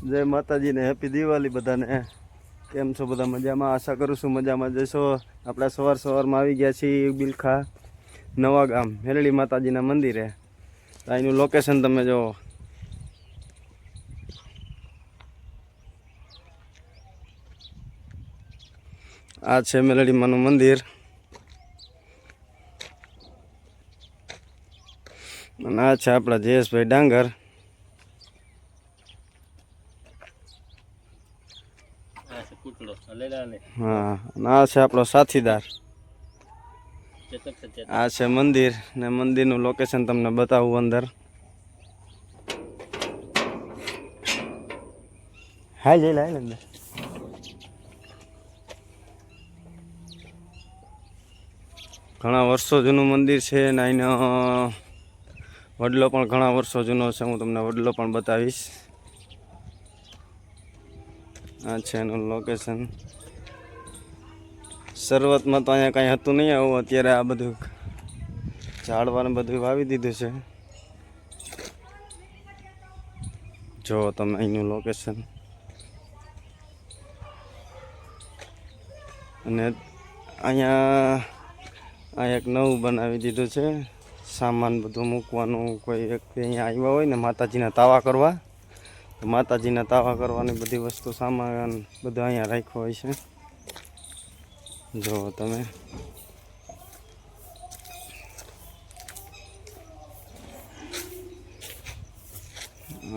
જય માતાજી ને હેપી દિવાળી બધાને। કેમ છો બધા? મજામાં? આશા કરું છું મજામાં જશો। આપણે સવારમાં આવી ગયા છીએ બિલખા નવા ગામ મેલડી માતાજીના મંદિરે। અહીંનું લોકેશન તમે જો। આ છે મેલડી માનું મંદિર અને આ છે આપણા જયેશભાઈ ડાંગર। हाँ ना से आपलो साथीदार। आ से मंदिर ने मंदिर नु लोकेशन तमने बताऊं अंदर। हाय जय लाय अंदर। घणा वर्षो जूनु मंदिर छे ने आईनो वडलो पण घणा वर्षो जूनो छे। हूँ तमने वडलो पण बतावीश। आ छे एनु लोकेशन। शरूआत में तो अँ कहीं हतुं नहीं आવું। अत्यारे आ बधुं झाड़वा ने बधुं वावी दीधुं छे। जो तमे अहींनुं लोकेशन अने अहींया आ एक नवुं बनावी दीधुं छे। सामान बधुं मूकवानुं। कोई व्यक्ति अहींया आव्या होय ने माताजीना तावा करवा तो माताजीना तावा करवानी बधी वस्तु सामान बधुं अहींया राख्यो होय छे। जो तमे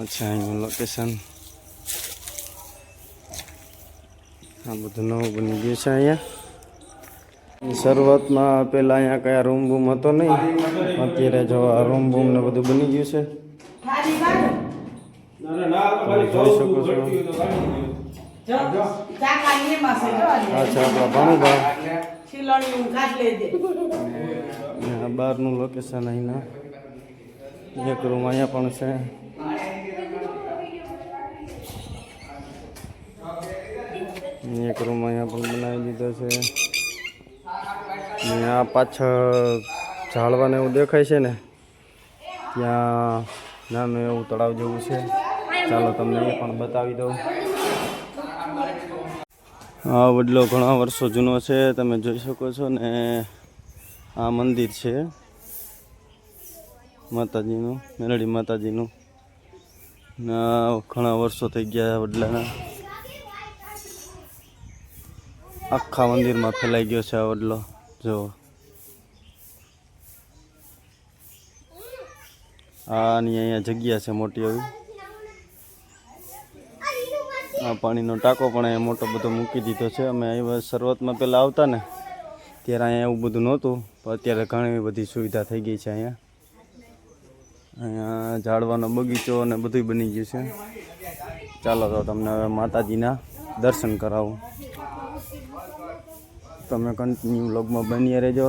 अच्छा अहींनुं लोकेशन आ बधुं नवुं बनी गयुं छे। अहींया शुरुआत में पहला अहींया कया रूम बूम हतो नहीं। अत्यारे जो आ रूम बूम ने बधुं बनी गयुं छे। જોઈ શકો છો। अच्छा आपला भाणुभा બહારનું લોકેશન અહીંના એક રૂમ અહીંયા પણ છે। એક રૂમ અહીંયા પણ બનાવી દીધો છે। ને આ પાછળ ઝાડવાને એવું દેખાય છે ને ત્યાં નાનું એવું તળાવ જેવું છે। ચાલો તમને એ પણ બતાવી દઉં। આ વડલો ઘણા વર્ષો જૂનો છે તમે જોઈ શકો છો ને। આ મંદિર છે માતાજીનું મેલડી માતાજીનું। ઘણા વર્ષો થઈ ગયા વડલાના। આખા મંદિરમાં ફેલાઈ ગયો છે આ વડલો। જો આની અહીંયા જગ્યા છે મોટી એવી। આ પાણીનો ટાંકો પણ અહીંયા મોટો બધો મૂકી દીધો છે। અમે અહીંયા શરૂઆતમાં પહેલાં આવતા ને ત્યારે અહીંયા એવું બધું નહોતું પણ અત્યારે ઘણી બધી સુવિધા થઈ ગઈ છે। અહીંયા ઝાડવાનો બગીચો અને બધું બની ગયું છે। ચાલો તો તમને હવે માતાજીના દર્શન કરાવું। તમે કન્ટિન્યુ વ્લોગમાં બની રહેજો।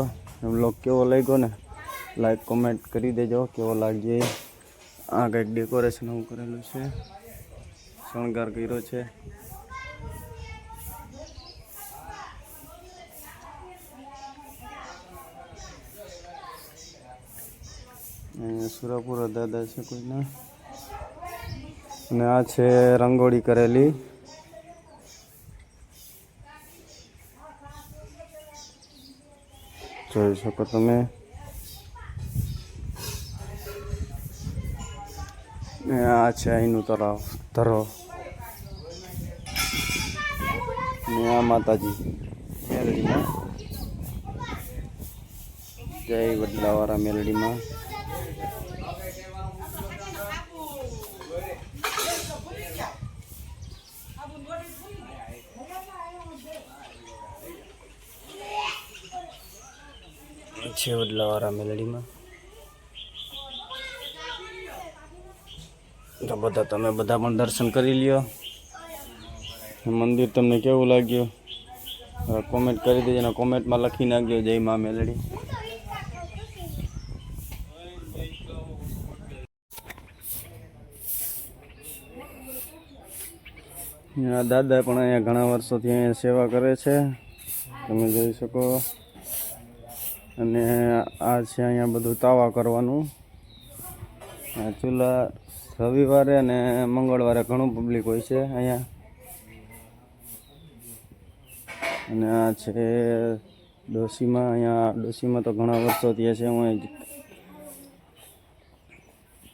વ્લોગ કેવો લાગ્યો ને લાઈક કોમેન્ટ કરી દેજો કેવો લાગે। આ કંઈક ડેકોરેશન એવું કરેલું છે શણગાર કર્યો છે। સુરાપુરા દાદા છે કોઈના ને આ છે રંગોળી કરેલી। જોઈ શકો તમે। આ છે અહીંનું તળાવ ધરો ને આ માતાજી મેલડીમાં। જય વડલાવાળા મેલડીમાં। છે વડલાવાળા મેલડીમાં। તો બધા તમે બધા પણ દર્શન કરી લ્યો। મંદિર તમને કેવું લાગ્યું કોમેન્ટ કરી દેજો અને કોમેન્ટમાં લખી નાખજો જય મા મેલડી। દાદા પણ અહીંયા ઘણા વર્ષોથી અહીંયા સેવા કરે છે તમે જોઈ શકો। અને આ છે અહીંયા બધું તાવા કરવાનું। આ ચૂલા રવિવારે અને મંગળવારે ઘણું પબ્લિક હોય છે અહીંયા. અને આ છે ડોશીમાં. અહીંયા ડોશીમાં તો ઘણા વર્ષો થયા છે. હું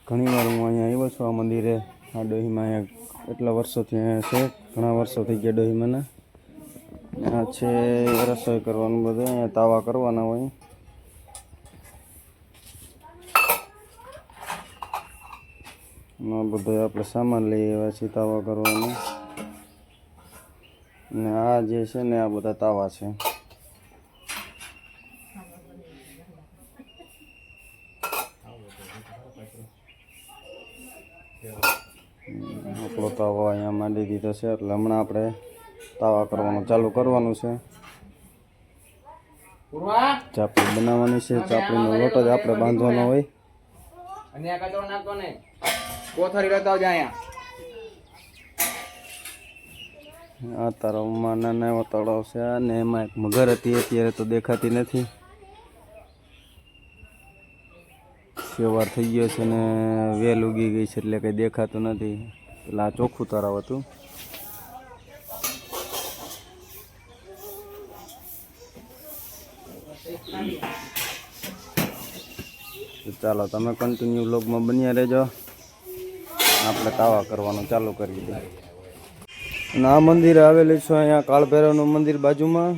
ઘણી વાર અહીંયા આવ્યો છું આ મંદિરે. આ ડોહીમાં અહીંયા એટલા વર્ષોથી અહીંયા છે, ઘણા વર્ષો થઈ ગયા ડોહીમાંના. આ છે રસોઈ કરવાનું બધું, અહીંયા તાવા કરવાના હોય. આ બધું આપણે સામાન લઈ આવ્યા છીએ તાવા કરવાનું. અને આ જે છે ને આ બધા તાવા છે. આપણો તાવો અહીંયા માંડી દીધો છે, એટલે હમણાં આપણે તાવા કરવાનું ચાલુ કરવાનું છે. ચાપડી બનાવવાની છે. ચાપડીનો લોટ જ આપણે બાંધવાનો હોય. આ તળાવમાં નાના એવો તળાવ છે અને એમાં એક મગર હતી, અત્યારે તો દેખાતી નથી. સવાર થઈ ગયો છે ને વેલ ઉગી ગઈ છે એટલે કંઈ દેખાતું નથી. એટલે આ ચોખ્ખું તળાવ હતું. ચાલો તમે કન્ટિન્યુ વ્લોગમાં બન્યા રહેજો. આપણે તાવા કરવાનું ચાલુ કરી દઈએ. અને આ મંદિર આવેલું છે અહીંયા કાળભૈરવનું મંદિર બાજુમાં.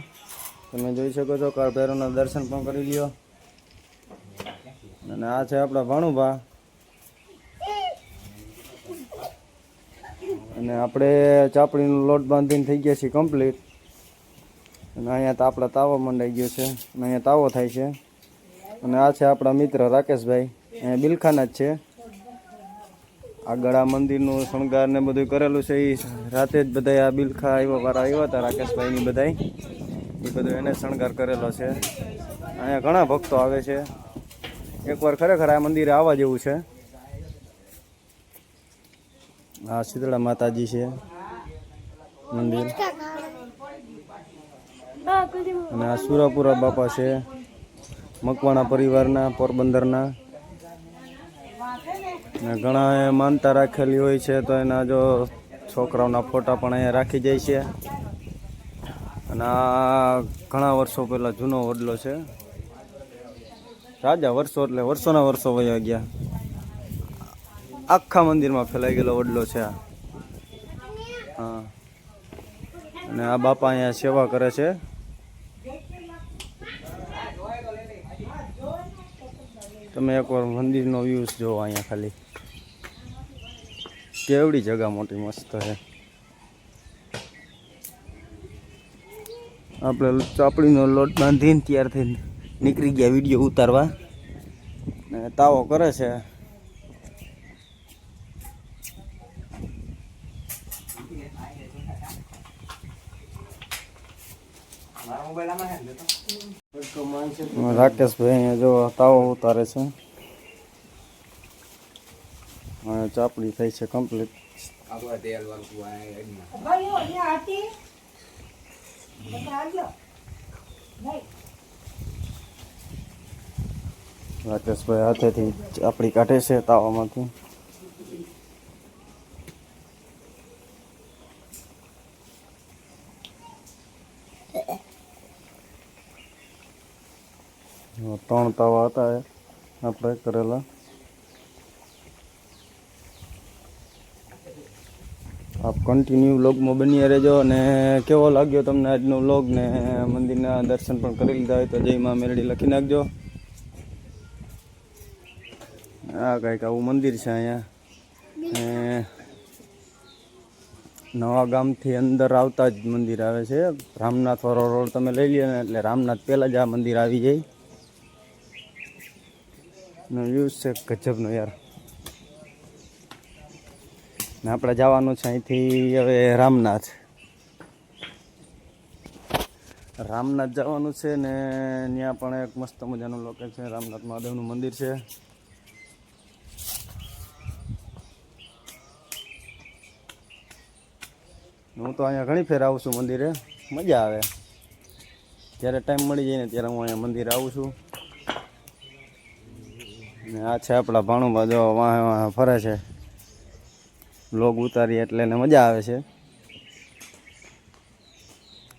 તમે જોઈ શકો છો, કાળભૈરવના દર્શન પણ કરી લ્યો. અને આ છે આપણા ભાણુભા. અને આપણે ચાપડીનો લોટ બાંધીને થઈ ગયા છીએ કમ્પ્લીટ. અને અહીંયા તો આપણા તાવો મંડાઈ ગયો છે અને અહીંયા તાવો થાય છે. અને આ છે આપણા મિત્ર રાકેશભાઈ, અહીંયા બિલખાના જ છે. આગળ આ મંદિરનું શણગાર ને બધું કરેલું છે. એ રાતે જ બધા આ બિલખા વાળા આવ્યા હતા રાકેશભાઈની બધા, એ બધું એને શણગાર કરેલો છે. અહીંયા ઘણા ભક્તો આવે છે. એકવાર ખરેખર આ મંદિરે આવવા જેવું છે. આ શીતળા માતાજી છે મંદિર. અને આ સુરાપુરા બાપા છે, મકવાણા પરિવારના, પોરબંદરના. ને ઘણા માનતા રાખેલી હોય છે તો એના જો છોકરાઓના ફોટા પણ અહીંયા રાખી જાય છે. અને આ ઘણા વર્ષો પહેલાં જૂનો વડલો છે. રાજા વર્ષો એટલે વર્ષોના વર્ષો વયા ગયા. આખા મંદિરમાં ફેલાઈ ગયેલો વડલો છે આ. હા. અને આ બાપા અહીંયા સેવા કરે છે. તમે એકવાર મંદિરનો વ્યૂઝ જોવો અહીંયા ખાલી. કેવડી જગા મોટી મસ્ત છે. આપણે ચાપડીનો લોટ બાંધીને તૈયાર થઈને નીકળી ગયા વિડીયો ઉતારવા. ને તાવો કરે છે. રાકેશભાઈ અહીંયા જો તાવો ઉતારે છે. ચાપડી થઈ છે કમ્પ્લીટ. રાકેશભાઈ હાથેથી ચાપડી કાઢે છે તાવામાંથી. ત્રણ તાવા હતા આપણે કરેલા. આપ કન્ટિન્યુ વ્લોગમાં બન્યા રહેજો. અને કેવો લાગ્યો તમને આજનો વ્લોગ, ને મંદિરના દર્શન પણ કરી લીધા હોય તો જય માં મેલડી લખી નાખજો. આ કંઈક આવું મંદિર છે અહીંયા. નવા ગામથી અંદર આવતા જ મંદિર આવે છે. રામનાથ વાળો રોડ તમે લઈ લ્યો ને એટલે રામનાથ પહેલાં જ આ મંદિર આવી જાય. વ્યૂઝ છે ગજબનો યાર. ને આપણે જવાનું છે અહીંથી હવે રામનાથ જવાનું છે. ને ત્યાં પણ એક મસ્ત મજાનું લોકેશન છે. રામનાથ મહાદેવનું મંદિર છે. હું તો અહીંયા ઘણી ફેર આવું છું મંદિરે, મજા આવે. જ્યારે ટાઈમ મળી જાય ને ત્યારે હું અહીંયા મંદિરે આવું છું. ને આ છે આપણા ભાણુભા, જો વાહ વાહ ફરે છે. વ્લોગ ઉતારીએ એટલે એને મજા આવે છે.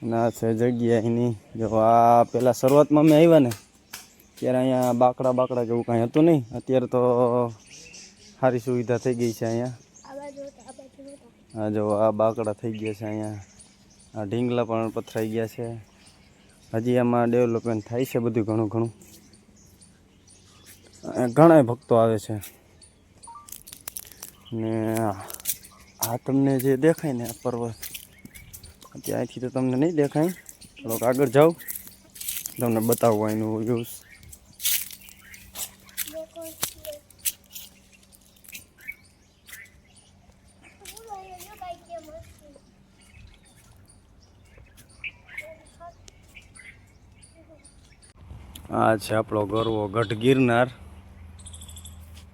ના છે જગ્યા એની. જો આ પહેલાં શરૂઆતમાં અમે આવ્યા ને ત્યારે અહીંયા બાકડા જેવું કાંઈ હતું નહીં. અત્યારે તો સારી સુવિધા થઈ ગઈ છે અહીંયા. હા જો આ બાકડા થઈ ગયા છે અહીંયા. આ ઢીંગલા પણ પથરાઈ ગયા છે. હજી એમાં ડેવલપમેન્ટ થાય છે બધું ઘણું ઘણું. ઘણા ભક્તો આવે છે ને આ તમને જે દેખાય ને આ પર્વત ત્યાંથી તો તમને નહીં દેખાય. થોડોક આગળ જાઓ તમને બતાવું એનું વ્યૂઝ. આ છે આપણો ગરવો ગઢ ગિરનાર.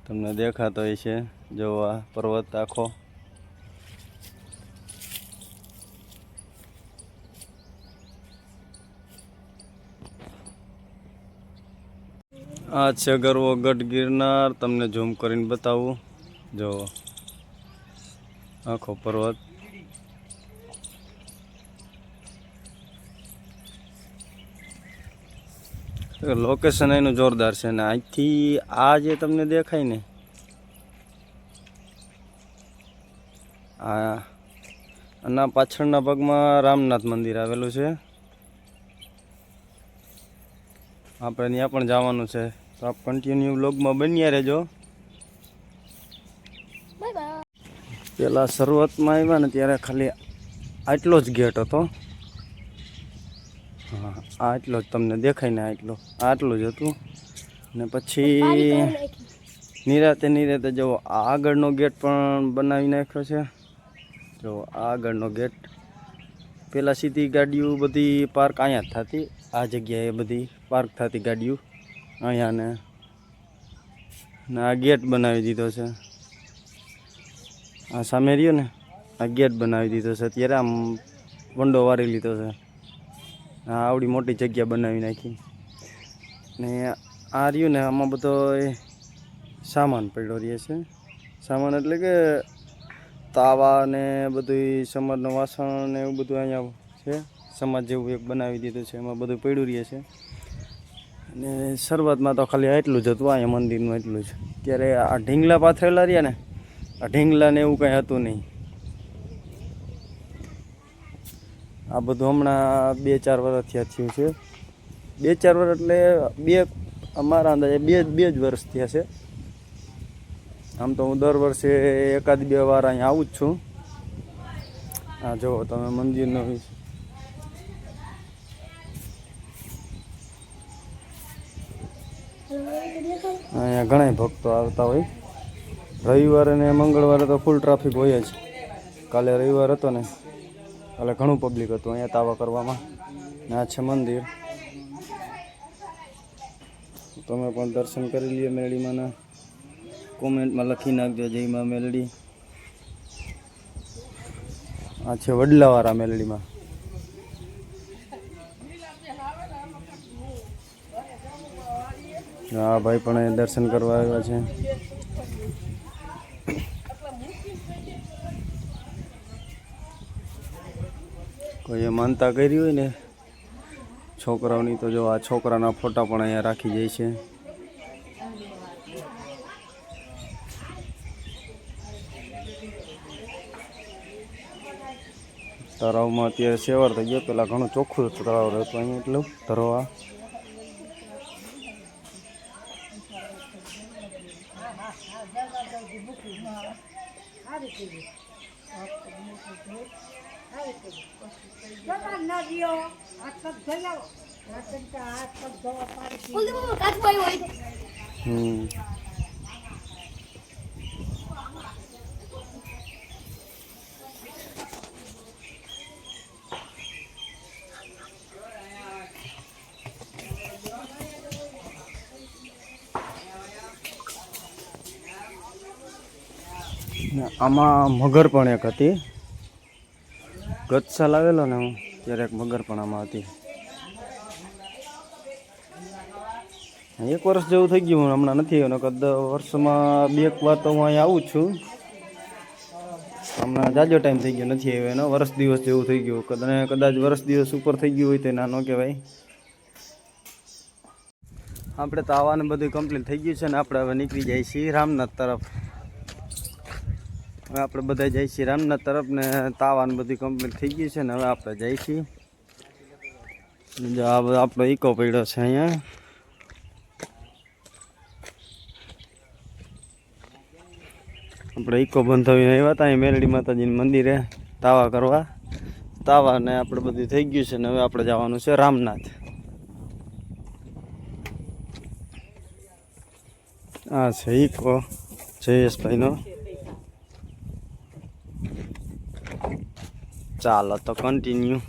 તમને દેખાતો હોય છે જો આ પર્વત આખો. આ છે ગરવો ગઢ ગિરનાર. તમને ઝૂમ કરીને બતાવું. જો આખો પર્વત. લોકેશન એનું જોરદાર છે ને અહીંથી આ જે તમને દેખાય ને આના પાછળના ભાગમાં રામનાથ મંદિર આવેલું છે. આપણે ત્યાં પણ જવાનું છે તો આપ કન્ટિન્યુ વ્લોગમાં બન્યા રહેજો. પેલા શરૂઆતમાં આવ્યા ને ત્યારે ખાલી આટલો જ ગેટ હતો. હા આટલો જ તમને દેખાય ને આટલું જ હતું. ને પછી નિરાતે જો આગળનો ગેટ પણ બનાવી નાખ્યો છે. જો આગળનો ગેટ પેલા સીધી ગાડીઓ બધી પાર્ક અહીંયા જ થતી. આ જગ્યાએ બધી પાર્ક થતી ગાડીઓ અહીંયા ને આ ગેટ બનાવી દીધો છે. આ સામે રહ્યો ને આ ગેટ બનાવી દીધો છે. અત્યારે આમ વંડો વારી લીધો છે. આ આવડી મોટી જગ્યા બનાવી નાખી ને આ રહ્યું ને આમાં બધો સામાન પડ્યો રહે છે. સામાન એટલે કે તાવા ને બધું સમાજનું વાસણ ને એવું બધું અહીંયા છે. સમાજ જેવું એક બનાવી દીધું છે. એમાં બધું પડ્યું રહે છે. અને શરૂઆતમાં તો ખાલી એટલું જ હતું અહીંયા મંદિરનું એટલું જ. ત્યારે આ ઢીંગલા પાથરેલા રહ્યા ને આ ઢીંગલાને એવું કંઈ હતું નહીં. આ બધું હમણાં 2-4 વર્ષથી થયું છે. 2-4 વર્ષ એટલે અમારા અંદાજે બે જ વર્ષ થયા છે. આમ તો હું દર વર્ષે 1-2 વાર અહીંયા આવું જ છું. આ જુઓ તમે મંદિરનો અહીંયા ઘણા ભક્તો આવતા હોય. રવિવારે અને મંગળવારે તો ફૂલ ટ્રાફિક હોય જ. કાલે રવિવાર હતો ને કાલે ઘણું પબ્લિક હતું અહીંયા તાવા કરવામાં. આ છે મંદિર. તમે પણ દર્શન કરી લ્યો મેલડીમાંના. કોમેન્ટમાં લખી નાખજો જય માં મેલડી. આ છે વડલાવાળા મેલડીમાં. હા ભાઈ પણ અહીં દર્શન કરવા આવ્યા છે. કોઈએ માનતા કરી હોય ને છોકરાઓની તો જો આ છોકરાના ફોટા પણ અહીંયા રાખી જાય છે. તળાવમાં અત્યારે સેવર થઈ ગયો. પેલા ઘણું ચોખ્ખું તળાવ રહેતું અહીંયા એટલું તરવા. આમાં મગર પણ એક હતી. ગત સાલ આવેલો ને હું ત્યારે એક મગર પણ આમાં હતી. 1 વર્ષ જેવું થઈ ગયું. હમણાં નથી આવ્યો. કદ વર્ષમાં 2 વાર તો હું અહીંયા આવું જ છું. હમણાં જાજો ટાઈમ થઈ ગયો નથી આવ્યો એનો, વર્ષ દિવસ જેવું થઈ ગયું, કદાચ વર્ષ દિવસ ઉપર થઈ ગયું હોય તો ના ન કહેવાય. આપણે તો આવવાનું બધું કમ્પ્લીટ થઈ ગયું છે ને આપણે હવે નીકળી જાય છીએ રામનાથ તરફ. હવે આપણે બધા જઈએ છીએ રામનાથ તરફ ને તાવાનું બધું કમ્પ્લીટ થઈ ગયું છે ને હવે આપણે જઈએ છીએ. જો આ આપણો ઈકો પડ્યો છે અહીંયા. આપણે ઈકો બંધાવીને આવ્યા હતા અહીં મેલડી માતાજીના મંદિરે તાવા કરવા. તાવા ને આપણે બધું થઈ ગયું છે ને હવે આપણે જવાનું છે રામનાથ. આ છે ઈકો જયેશભાઈનો. ચાલો તો કન્ટિન્યુ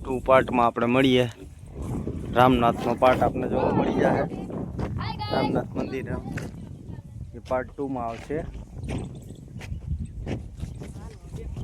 2 પાર્ટમાં આપણે મળીએ. રામનાથનો પાર્ટ આપણે જોવા મળી જાય રામનાથ મંદિર, એ પાર્ટ 2માં આવશે.